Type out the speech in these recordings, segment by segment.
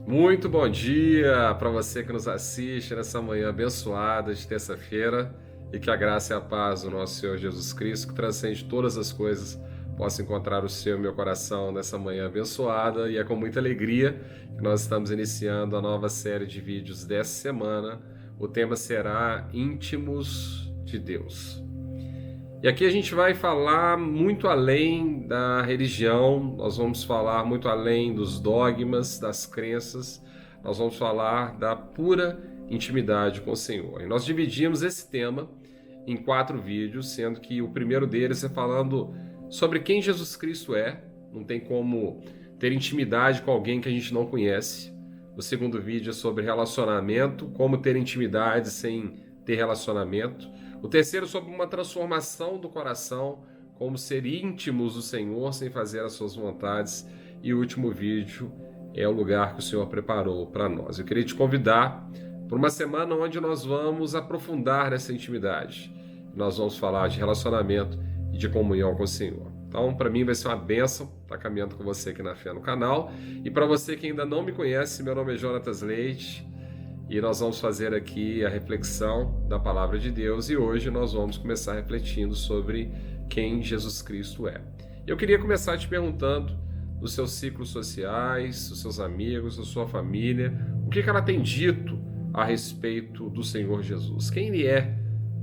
Muito bom dia para você que nos assiste nessa manhã abençoada de terça-feira e que a graça e a paz do nosso Senhor Jesus Cristo, que transcende todas as coisas, possa encontrar o seu e meu coração nessa manhã abençoada. E é com muita alegria que nós estamos iniciando a nova série de vídeos dessa semana. O tema será Íntimos de Deus. E aqui a gente vai falar muito além da religião, nós vamos falar muito além dos dogmas, das crenças, nós vamos falar da pura intimidade com o Senhor. E nós dividimos esse tema em 4 vídeos, sendo que o primeiro deles é falando sobre quem Jesus Cristo é, não tem como ter intimidade com alguém que a gente não conhece. O segundo vídeo é sobre relacionamento, como ter intimidade sem ter relacionamento. O terceiro sobre uma transformação do coração, como ser íntimos do Senhor sem fazer as suas vontades. E o último vídeo é o lugar que o Senhor preparou para nós. Eu queria te convidar para uma semana onde nós vamos aprofundar nessa intimidade. Nós vamos falar de relacionamento e de comunhão com o Senhor. Então, para mim vai ser uma bênção estar caminhando com você aqui na Fé no canal. E para você que ainda não me conhece, meu nome é Jonatas Leite. E nós vamos fazer aqui a reflexão da Palavra de Deus e hoje nós vamos começar refletindo sobre quem Jesus Cristo é. Eu queria começar te perguntando dos seus ciclos sociais, dos seus amigos, da sua família, o que ela tem dito a respeito do Senhor Jesus? Quem Ele é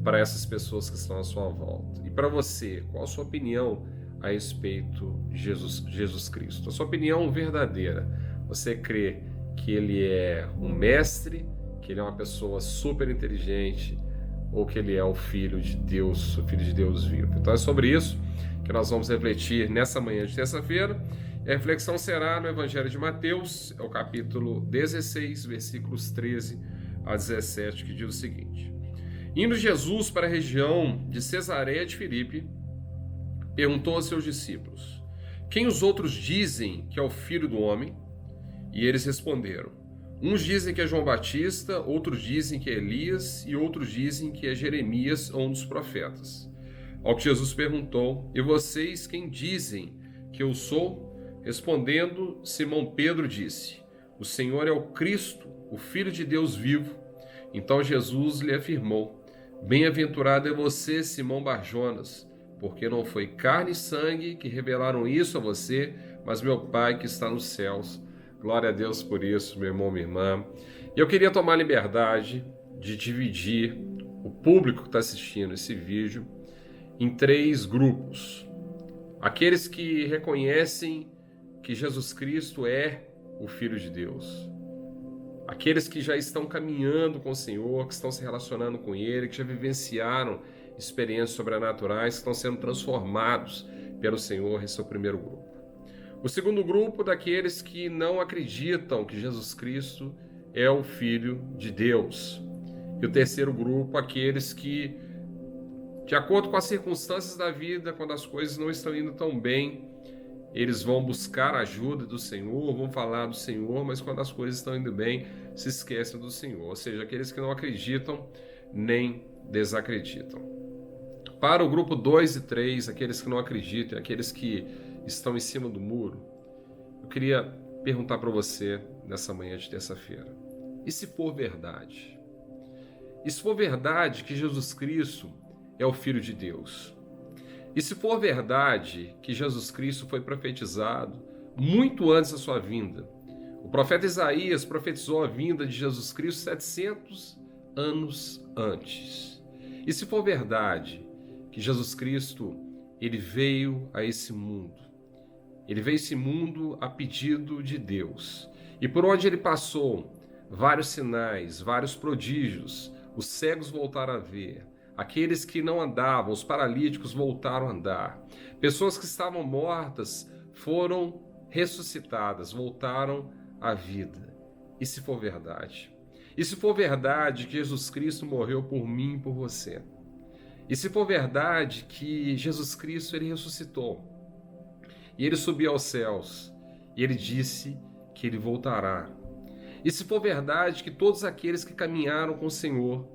para essas pessoas que estão à sua volta? E para você, qual a sua opinião a respeito de Jesus Cristo? A sua opinião verdadeira. Você crê que Ele é um mestre, que Ele é uma pessoa super inteligente ou que Ele é o Filho de Deus, o Filho de Deus vivo? Então é sobre isso que nós vamos refletir nessa manhã de terça-feira. A reflexão será no Evangelho de Mateus, é o capítulo 16, versículos 13 a 17, que diz o seguinte: Indo Jesus para a região de Cesareia de Filipe, perguntou aos seus discípulos: Quem os outros dizem que é o Filho do Homem? E eles responderam: Uns dizem que é João Batista, outros dizem que é Elias e outros dizem que é Jeremias ou um dos profetas. Ao que Jesus perguntou: E vocês quem dizem que eu sou? Respondendo, Simão Pedro disse: O Senhor é o Cristo, o Filho de Deus vivo. Então Jesus lhe afirmou: Bem-aventurado é você, Simão Barjonas, porque não foi carne e sangue que revelaram isso a você, mas meu Pai que está nos céus. Glória a Deus por isso, meu irmão, minha irmã. E eu queria tomar a liberdade de dividir o público que está assistindo esse vídeo em 3 grupos. Aqueles que reconhecem que Jesus Cristo é o Filho de Deus. Aqueles que já estão caminhando com o Senhor, que estão se relacionando com Ele, que já vivenciaram experiências sobrenaturais, que estão sendo transformados pelo Senhor. Esse é o primeiro grupo. O segundo grupo, daqueles que não acreditam que Jesus Cristo é o Filho de Deus. E o terceiro grupo, aqueles que, de acordo com as circunstâncias da vida, quando as coisas não estão indo tão bem, eles vão buscar a ajuda do Senhor, vão falar do Senhor, mas quando as coisas estão indo bem, se esquecem do Senhor. Ou seja, aqueles que não acreditam nem desacreditam. Para o grupo 2 e 3, aqueles que não acreditam, aqueles que estão em cima do muro, eu queria perguntar para você nessa manhã de terça-feira: e se for verdade? E se for verdade que Jesus Cristo é o Filho de Deus? E se for verdade que Jesus Cristo foi profetizado muito antes da sua vinda? O profeta Isaías profetizou a vinda de Jesus Cristo 700 anos antes. E se for verdade que Jesus Cristo ele veio a esse mundo, ele veio a esse mundo a pedido de Deus, e por onde ele passou, vários sinais, vários prodígios, os cegos voltaram a ver, aqueles que não andavam, os paralíticos voltaram a andar, pessoas que estavam mortas foram ressuscitadas, voltaram à vida. E se for verdade? E se for verdade que Jesus Cristo morreu por mim e por você? E se for verdade que Jesus Cristo ele ressuscitou, e ele subiu aos céus, e ele disse que ele voltará? E se for verdade que todos aqueles que caminharam com o Senhor,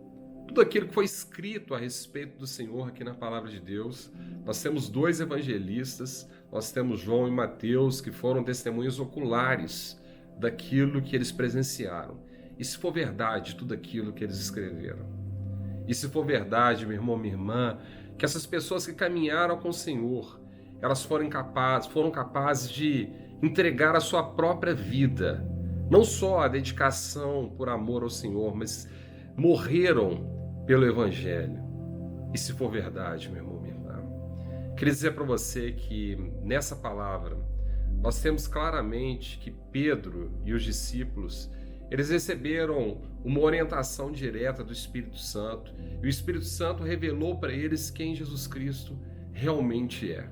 tudo aquilo que foi escrito a respeito do Senhor aqui na Palavra de Deus, nós temos 2 evangelistas, nós temos João e Mateus, que foram testemunhas oculares daquilo que eles presenciaram. E se for verdade tudo aquilo que eles escreveram? E se for verdade, meu irmão, minha irmã, que essas pessoas que caminharam com o Senhor, elas foram capazes de entregar a sua própria vida, não só a dedicação por amor ao Senhor, mas morreram pelo Evangelho. E se for verdade, meu irmão, minha irmã, queria dizer para você que nessa palavra nós temos claramente que Pedro e os discípulos, eles receberam uma orientação direta do Espírito Santo, e o Espírito Santo revelou para eles quem Jesus Cristo realmente é.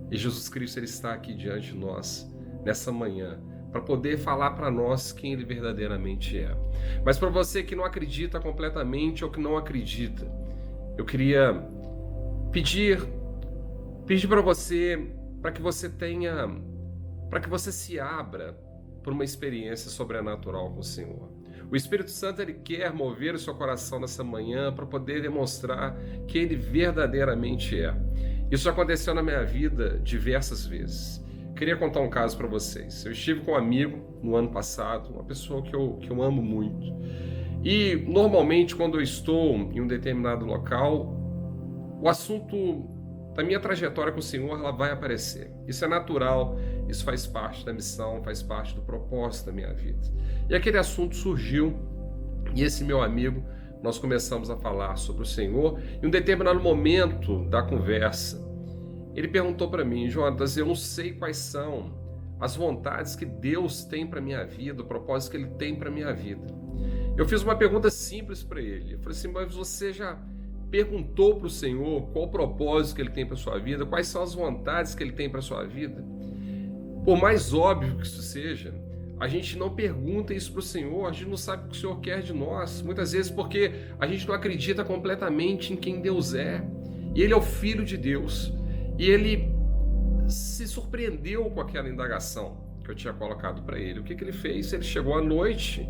E Jesus Cristo, ele está aqui diante de nós nessa manhã para poder falar para nós quem ele verdadeiramente é. Mas para você que não acredita completamente ou que não acredita, eu queria pedir para você, para que você se abra por uma experiência sobrenatural com o Senhor. O Espírito Santo, ele quer mover o seu coração nessa manhã para poder demonstrar quem ele verdadeiramente é. Isso aconteceu na minha vida diversas vezes. Queria contar um caso para vocês. Eu estive com um amigo no ano passado, uma pessoa que eu amo muito. E normalmente quando eu estou em um determinado local, o assunto da minha trajetória com o Senhor, ela vai aparecer. Isso é natural, isso faz parte da missão, faz parte do propósito da minha vida. E aquele assunto surgiu, e esse meu amigo, nós começamos a falar sobre o Senhor, e em um determinado momento da conversa, ele perguntou para mim: Jonatas, eu não sei quais são as vontades que Deus tem para minha vida, o propósito que Ele tem para minha vida. Eu fiz uma pergunta simples para ele. Eu falei assim: mas você já perguntou para o Senhor qual o propósito que Ele tem para a sua vida? Quais são as vontades que Ele tem para a sua vida? Por mais óbvio que isso seja, a gente não pergunta isso para o Senhor, a gente não sabe o que o Senhor quer de nós, muitas vezes porque a gente não acredita completamente em quem Deus é. E Ele é o Filho de Deus. E Ele se surpreendeu com aquela indagação que eu tinha colocado para ele. O que ele fez? Ele chegou à noite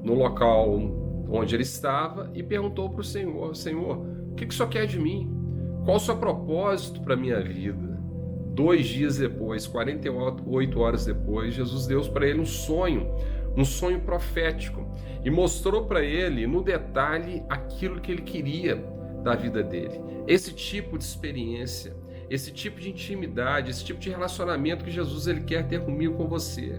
no local onde ele estava e perguntou para o Senhor: Senhor, o que o Senhor quer de mim? Qual o seu propósito para a minha vida? 2 dias depois, 48 horas depois, Jesus deu para ele um sonho profético, e mostrou para ele no detalhe aquilo que ele queria da vida dele. Esse tipo de experiência, esse tipo de intimidade, esse tipo de relacionamento que Jesus ele quer ter comigo, com você.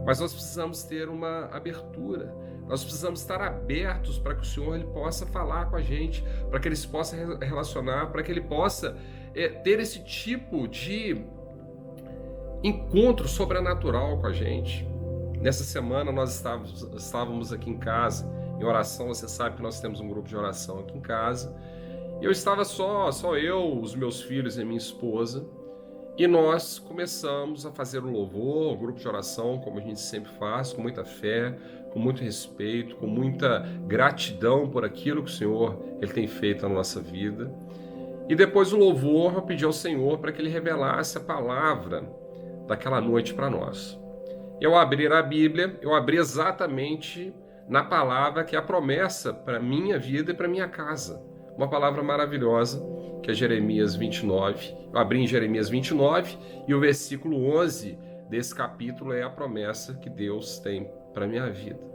Mas nós precisamos ter uma abertura, nós precisamos estar abertos para que o Senhor ele possa falar com a gente, para que Ele se possa relacionar, para que Ele possa ter esse tipo de encontro sobrenatural com a gente. Nessa semana nós estávamos aqui em casa, em oração. Você sabe que nós temos um grupo de oração aqui em casa. Eu estava só eu, os meus filhos e minha esposa, e nós começamos a fazer um louvor, um grupo de oração, como a gente sempre faz, com muita fé, com muito respeito, com muita gratidão por aquilo que o Senhor ele tem feito na nossa vida. E depois do louvor, eu pedi ao Senhor para que Ele revelasse a palavra daquela noite para nós. Eu abri a Bíblia, eu abri exatamente na palavra que é a promessa para a minha vida e para a minha casa. Uma palavra maravilhosa, que é Jeremias 29. Eu abri em Jeremias 29 e o versículo 11 desse capítulo é a promessa que Deus tem para a minha vida.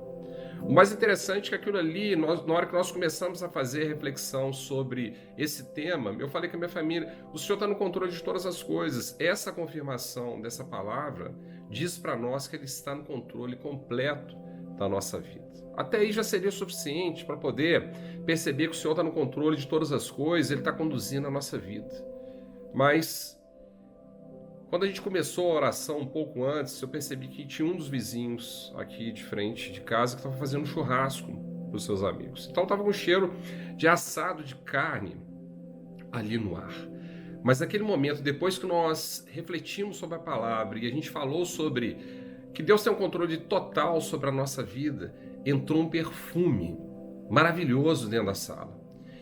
O mais interessante é que aquilo ali, na hora que nós começamos a fazer reflexão sobre esse tema, eu falei com a minha família: o Senhor está no controle de todas as coisas. Essa confirmação dessa palavra diz para nós que Ele está no controle completo da nossa vida. Até aí já seria suficiente para poder perceber que o Senhor está no controle de todas as coisas, Ele está conduzindo a nossa vida. Mas, quando a gente começou a oração um pouco antes, eu percebi que tinha um dos vizinhos aqui de frente de casa que estava fazendo um churrasco para os seus amigos. Então estava com um cheiro de assado de carne ali no ar. Mas naquele momento, depois que nós refletimos sobre a palavra e a gente falou sobre que Deus tem um controle total sobre a nossa vida, entrou um perfume maravilhoso dentro da sala.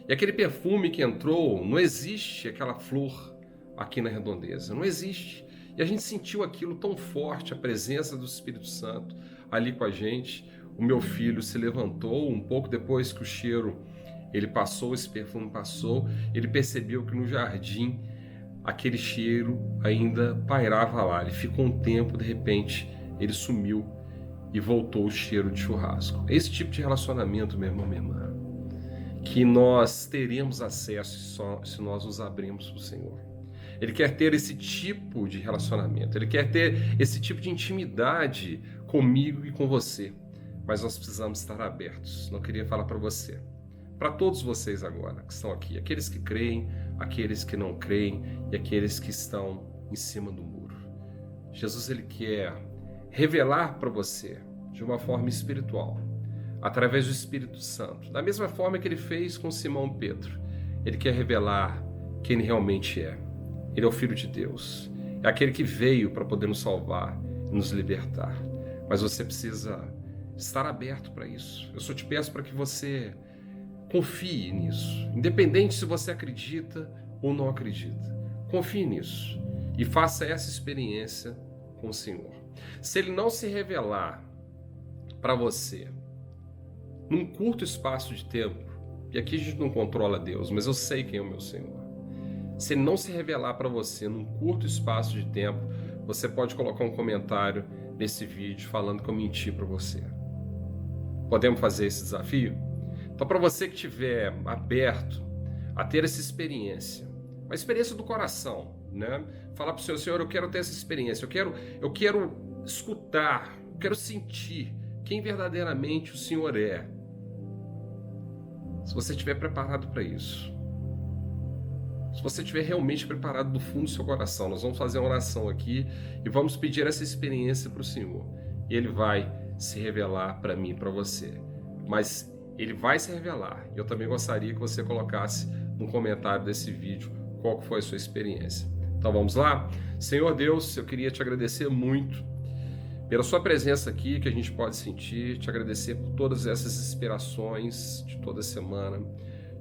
E aquele perfume que entrou, não existe aquela flor aqui na redondeza, não existe. E a gente sentiu aquilo tão forte, a presença do Espírito Santo ali com a gente. O meu filho se levantou um pouco depois que o cheiro ele passou, esse perfume passou, ele percebeu que no jardim aquele cheiro ainda pairava lá. Ele ficou um tempo, de repente ele sumiu. e voltou o cheiro de churrasco. Esse tipo de relacionamento, meu irmão, minha irmã, que nós teremos acesso só se nós nos abrirmos para o Senhor. Ele quer ter esse tipo de relacionamento, ele quer ter esse tipo de intimidade comigo e com você, mas nós precisamos estar abertos. Não queria falar para você, para todos vocês agora que estão aqui, aqueles que creem, aqueles que não creem e aqueles que estão em cima do muro. Jesus, ele quer revelar para você de uma forma espiritual, através do Espírito Santo, da mesma forma que ele fez com Simão Pedro. Ele quer revelar quem ele realmente é. Ele é o Filho de Deus, é aquele que veio para poder nos salvar e nos libertar. Mas você precisa estar aberto para isso. Eu só te peço para que você confie nisso, independente se você acredita ou não acredita. Confie nisso e faça essa experiência com o Senhor. Se ele não se revelar para você num curto espaço de tempo, e aqui a gente não controla Deus, mas eu sei quem é o meu Senhor. Se ele não se revelar para você num curto espaço de tempo, você pode colocar um comentário nesse vídeo falando que eu menti para você. Podemos fazer esse desafio? Então, para você que estiver aberto a ter essa experiência, uma experiência do coração, né? Falar para o Senhor, Senhor, eu quero ter essa experiência, eu quero escutar, eu quero sentir quem verdadeiramente o Senhor é. Se você estiver preparado para isso, se você estiver realmente preparado do fundo do seu coração, nós vamos fazer uma oração aqui e vamos pedir essa experiência para o Senhor. E Ele vai se revelar para mim e para você. Mas Ele vai se revelar. Eu também gostaria que você colocasse no comentário desse vídeo qual foi a sua experiência. Então vamos lá? Senhor Deus, eu queria te agradecer muito pela sua presença aqui, que a gente pode sentir, te agradecer por todas essas inspirações de toda semana,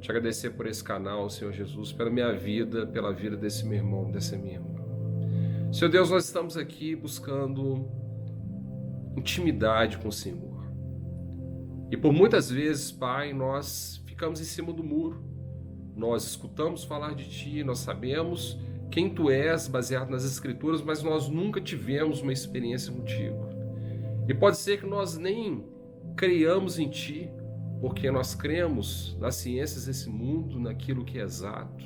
te agradecer por esse canal, Senhor Jesus, pela minha vida, pela vida desse meu irmão, dessa minha irmã. Senhor Deus, nós estamos aqui buscando intimidade com o Senhor. E por muitas vezes, Pai, nós ficamos em cima do muro, nós escutamos falar de Ti, nós sabemos quem Tu és, baseado nas Escrituras, mas nós nunca tivemos uma experiência contigo. E pode ser que nós nem creiamos em Ti, porque nós cremos nas ciências desse mundo, naquilo que é exato.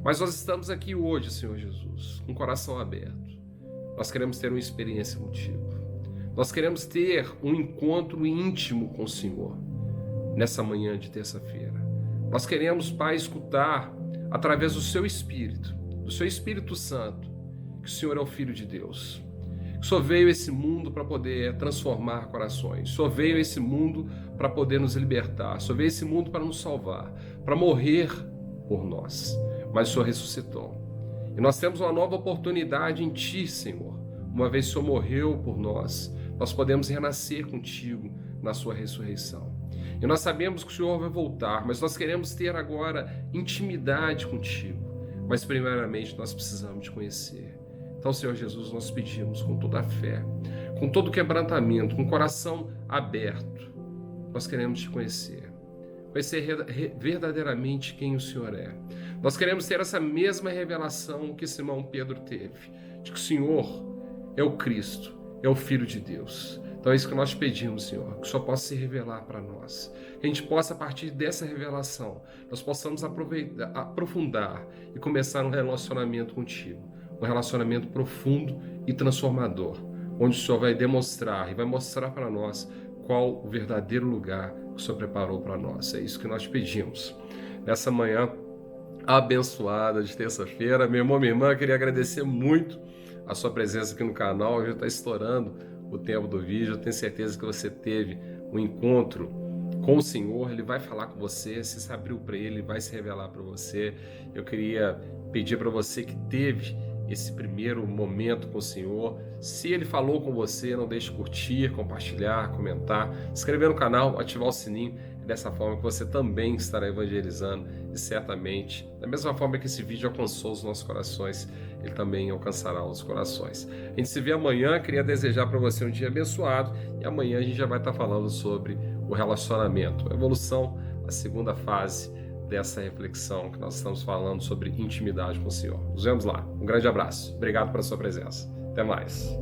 Mas nós estamos aqui hoje, Senhor Jesus, com o coração aberto. Nós queremos ter uma experiência contigo. Nós queremos ter um encontro íntimo com o Senhor nessa manhã de terça-feira. Nós queremos, Pai, escutar através do Seu Espírito, do Seu Espírito Santo, que o Senhor é o Filho de Deus. O Senhor veio a esse mundo para poder transformar corações. O Senhor veio a esse mundo para poder nos libertar. O Senhor veio a esse mundo para nos salvar, para morrer por nós. Mas o Senhor ressuscitou. E nós temos uma nova oportunidade em Ti, Senhor. Uma vez o Senhor morreu por nós, nós podemos renascer contigo na Sua ressurreição. E nós sabemos que o Senhor vai voltar, mas nós queremos ter agora intimidade contigo. Mas primeiramente nós precisamos te conhecer. Então, Senhor Jesus, nós pedimos com toda a fé, com todo o quebrantamento, com o coração aberto, nós queremos te conhecer verdadeiramente quem o Senhor é. Nós queremos ter essa mesma revelação que Simão Pedro teve, de que o Senhor é o Cristo, é o Filho de Deus. Então é isso que nós pedimos, Senhor, que o Senhor possa se revelar para nós. Que a gente possa, a partir dessa revelação, nós possamos aprofundar e começar um relacionamento contigo. Um relacionamento profundo e transformador, onde o Senhor vai demonstrar e vai mostrar para nós qual o verdadeiro lugar que o Senhor preparou para nós. É isso que nós pedimos. Nessa manhã abençoada de terça-feira, meu irmão, minha irmã, queria agradecer muito a sua presença aqui no canal. Já está estourando o tempo do vídeo. Eu tenho certeza que você teve um encontro com o Senhor. Ele vai falar com você, se se abriu para Ele, vai se revelar para você. Eu queria pedir para você que teve esse primeiro momento com o Senhor, se Ele falou com você, não deixe de curtir, compartilhar, comentar, se inscrever no canal, ativar o sininho. É dessa forma que você também estará evangelizando e certamente, da mesma forma que esse vídeo alcançou os nossos corações, ele também alcançará os corações. A gente se vê amanhã. Queria desejar para você um dia abençoado e amanhã a gente já vai estar falando sobre o relacionamento, a evolução, a segunda fase dessa reflexão que nós estamos falando sobre intimidade com o Senhor. Nos vemos lá. Um grande abraço. Obrigado pela sua presença. Até mais.